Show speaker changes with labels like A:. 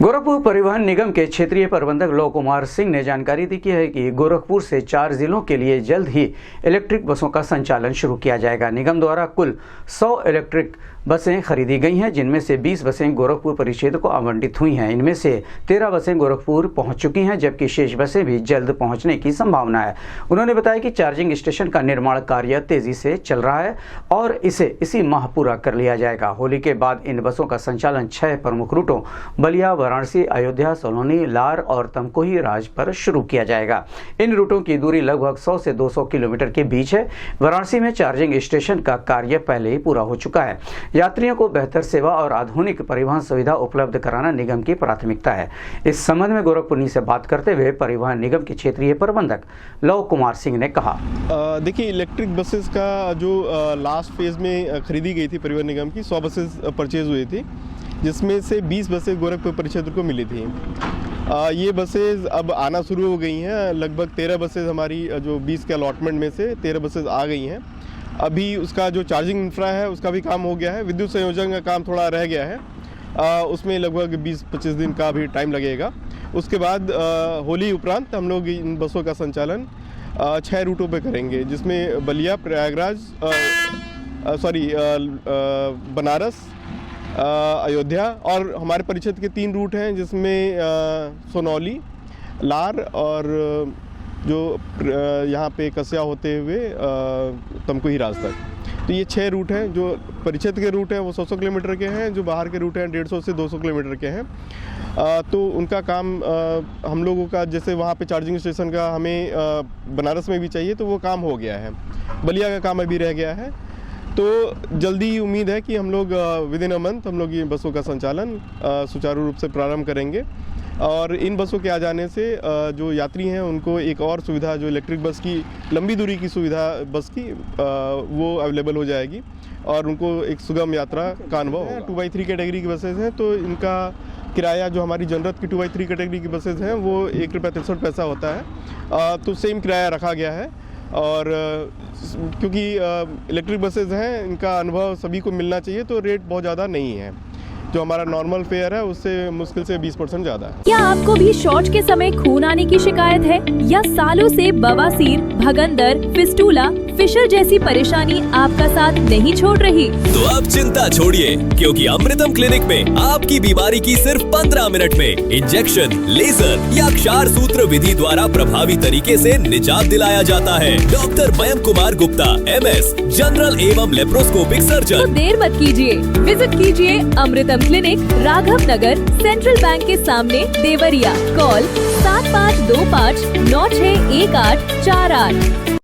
A: गोरखपुर परिवहन निगम के क्षेत्रीय प्रबंधक लव कुमार सिंह ने जानकारी दी है कि गोरखपुर से 4 जिलों के लिए जल्द ही इलेक्ट्रिक बसों का संचालन शुरू किया जाएगा। निगम द्वारा कुल 100 इलेक्ट्रिक बसें खरीदी गई हैं, जिनमें से 20 बसें गोरखपुर परिक्षेत्र को आवंटित हुई हैं। इनमें से 13 बसें गोरखपुर पहुंच चुकी हैं, जबकि शेष बसें भी जल्द पहुंचने की संभावना है। उन्होंने बताया कि चार्जिंग स्टेशन का निर्माण कार्य तेजी से चल रहा है और इसे इसी माह पूरा कर लिया जाएगा। होली के बाद इन बसों का संचालन 6 प्रमुख रूटों बलिया, वाराणसी, अयोध्या, सोलोनी, लार और तमकोही राज पर शुरू किया जाएगा। इन रूटों की दूरी लगभग 100 से 200 किलोमीटर के बीच है। वाराणसी में चार्जिंग स्टेशन का कार्य पहले ही पूरा हो चुका है। यात्रियों को बेहतर सेवा और आधुनिक परिवहन सुविधा उपलब्ध कराना निगम की प्राथमिकता है। इस संबंध में गोरखपुर से बात करते हुए परिवहन निगम के क्षेत्रीय प्रबंधक लव कुमार सिंह ने कहा,
B: देखिए, इलेक्ट्रिक बसेस का जो लास्ट फेज में खरीदी गई थी परिवहन निगम की 100 बसेस परचेज हुई थी, जिसमें से 20 बसें गोरखपुर परिक्षेत्र को मिली थी। ये बसेस अब आना शुरू हो गई हैं। लगभग 13 बसेस हमारी जो 20 के अलॉटमेंट में से 13 बसेस आ गई हैं। अभी उसका जो चार्जिंग इंफ्रा है उसका भी काम हो गया है। विद्युत संयोजन का काम थोड़ा रह गया है, उसमें लगभग 20-25 दिन का भी टाइम लगेगा। उसके बाद होली उपरांत हम लोग इन बसों का संचालन 6 रूटों पे करेंगे, जिसमें बलिया, प्रयागराज, बनारस, अयोध्या और हमारे परिक्षेत्र के 3 रूट हैं, जिसमें सोनौली, लार और जो यहाँ पे कस्या होते हुए तमकोही राज तक। तो ये 6 रूट हैं। जो परिक्षेत्र के रूट हैं वो 100 किलोमीटर के हैं, जो बाहर के रूट हैं 150 से 200 किलोमीटर के हैं। तो उनका काम हम लोगों का, जैसे वहाँ पे चार्जिंग स्टेशन का हमें बनारस में भी चाहिए, तो वो काम हो गया है। बलिया का काम अभी रह गया है। तो जल्दी ही उम्मीद है कि हम लोग विद इन अ मंथ हम लोग ये बसों का संचालन सुचारू रूप से प्रारंभ करेंगे। और इन बसों के आ जाने से जो यात्री हैं उनको एक और सुविधा, जो इलेक्ट्रिक बस की लंबी दूरी की सुविधा बस की, वो अवेलेबल हो जाएगी और उनको एक सुगम यात्रा का अनुभव होगा। 2x3 कैटेगरी की बसेज हैं, तो इनका किराया जो हमारी जनरत की 2x3 कैटेगरी की बसेज हैं वो ₹1.63 होता है। तो सेम किराया रखा गया है। और क्योंकि इलेक्ट्रिक बसेज हैं, इनका अनुभव सभी को मिलना चाहिए, तो रेट बहुत ज़्यादा नहीं है। जो हमारा नॉर्मल फेयर है उससे मुश्किल से 20% ज़्यादा है।
C: क्या आपको भी शौच के समय खून आने की शिकायत है या सालों से बवासीर, भगंदर, फिस्टूला, फिशर जैसी परेशानी आपका साथ नहीं छोड़ रही?
D: तो अब चिंता छोड़िए, क्योंकि अमृतम क्लिनिक में आपकी बीमारी की सिर्फ 15 मिनट में इंजेक्शन, लेजर या क्षार सूत्र विधि द्वारा प्रभावी तरीके से निजात दिलाया जाता है। Doctor Mayank Kumar Gupta, MS, general एवं लेप्रोस्कोपिक सर्जन।
C: तो देर मत कीजिए, विजिट कीजिए अमृतम क्लिनिक, राघव नगर, सेंट्रल बैंक के सामने, देवरिया। कॉल 7525 961848।